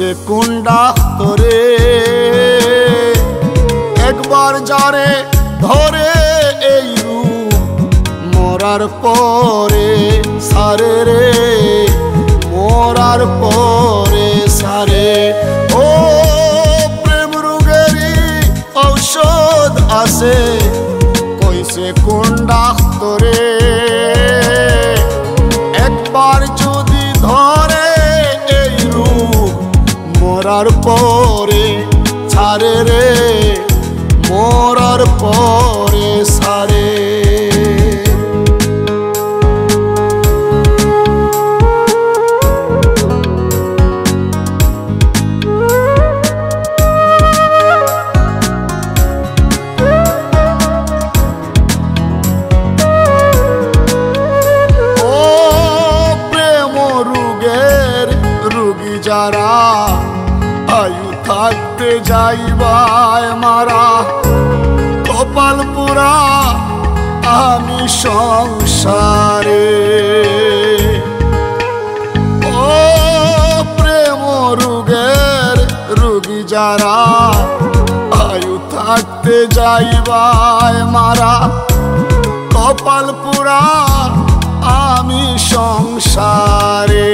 কইছে কোন ডাক্তরে একবার যারে ধরে এই রূপ মরার পরে সারে রে মরার পরে সারে। ও প্রেম রোগেরই ঔষধ আছে কইছে কোন ডাক্তরে একবার যদি ধরে এই রূপ মরার পরে ছাড়ে রে মরার পরে সারে। যারা আয়ু থাকতে যাইবায় মারা কপাল পুরা আমি সংসারে। ও প্রেম রোগের রোগী যারা আয়ু থাকতে যাইবায় মারা কপাল পুরা আমি সংসারে।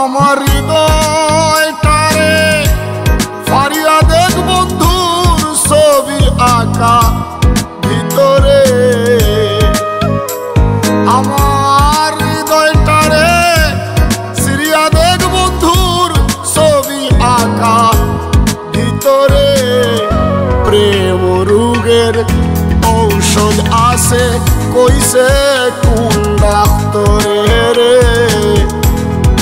আমার হৃদয়টারে ফারিয়া দেখ বন্ধুর ছবি আঁকা ভিতরে। আমার হৃদয়টারে সিরিয়া দেখ বন্ধুর ছবি আঁকা ভিতরে। প্রেম রোগের ঔষধ আছে কইছে কোন ডাক্তরে রে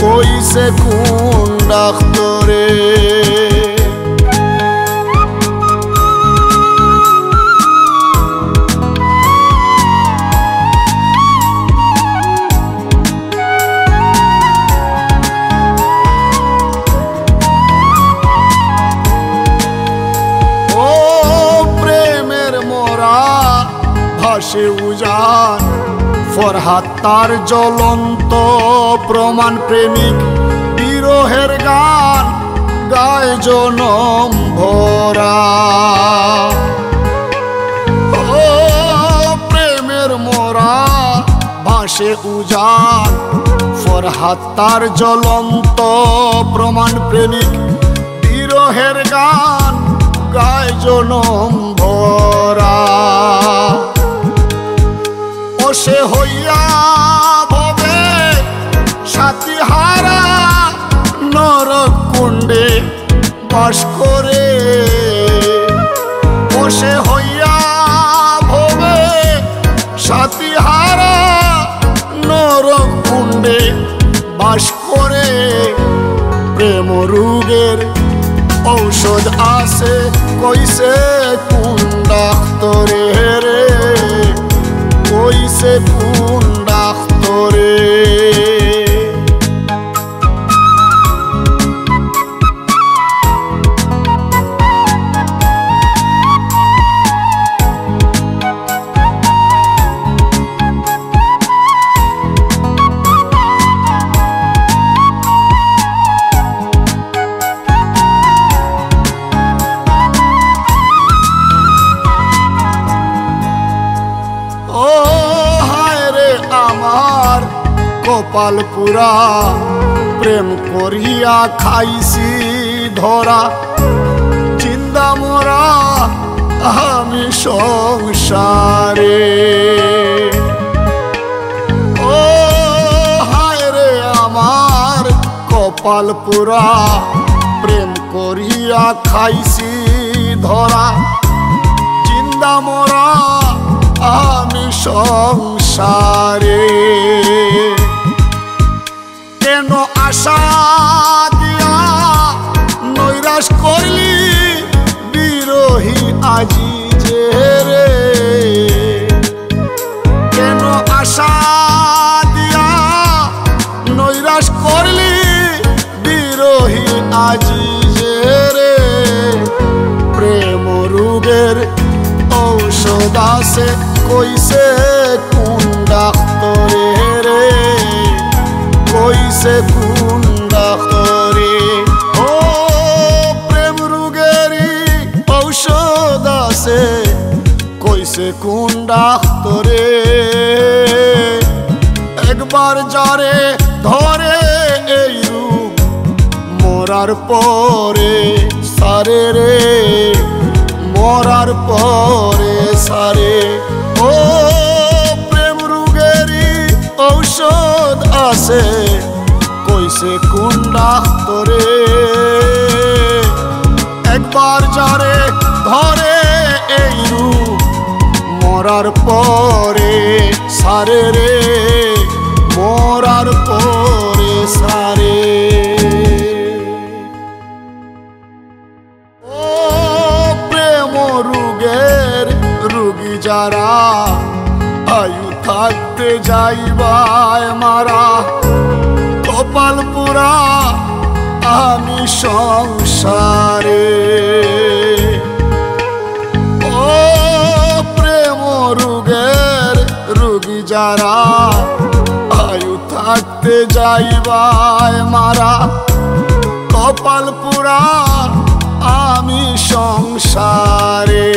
কইছে কোন ডাক্তরে। ও প্রেমের মোরা ভাসে উজান ফরহাদ তার জ্বলন্ত প্রমাণ প্রেমিক বিরহের গান গায় জনম ভরা। ও প্রেমের মোরা ভাসে উজান ফরহাদ তার জ্বলন্ত প্রমাণ প্রেমিক বিরহের গান গায় জনম ভরা। সে হইয়া ভবে সাথী হারা নরক কুণ্ডে বাস করে। সে হইয়া ভবে সাথী হারা নরক কুণ্ডে বাস করে। প্রেম রোগের ঔষধ আছে কইছে কোন ডাক্তরে রে কইছে কোন ডাক্তরে। কপাল পুরা প্রেম করিয়া খাইছি ধরা চিন্তা মোরা আমি সংসারে। ও হায় রে আমার কপাল পুরা প্রেম করিয়া খাইছি ধরা চিন্তা মোরা আমি সংসারে। কেন আশা দিয়া নৈরাশ করলি বিরোহী আজি যে রে। কেন আশা দিয়া নৈরাশ করলি বিরোহী আজি যে রে। প্রেম রোগের ঔষধ আছে কইছে কোন ডাক্তরে রে কইছে কোন ডাক্তারে ও প্রেম রোগেরই ঔষধ আছে কইছে কোন ডাক্তারে একবার যারে ধরে এই রূপ মরার পরে সারে রে মরার পরে সারে ও প্রেম রোগেরই ঔষধ আছে কইছে কোন ডাক্তারে একবার যারে ধরে এই রূপ মরার পরে সারে রে মরার পরে সারে ও প্রেম রোগের রোগী যারা আয়ু থাকতে যাইবায় মারা কপাল পুরা আমি সংসারে ও প্রেম রোগের রোগী যারা আয়ু থাকতে যাইবায় মারা কপাল পুরা আমি সংসারে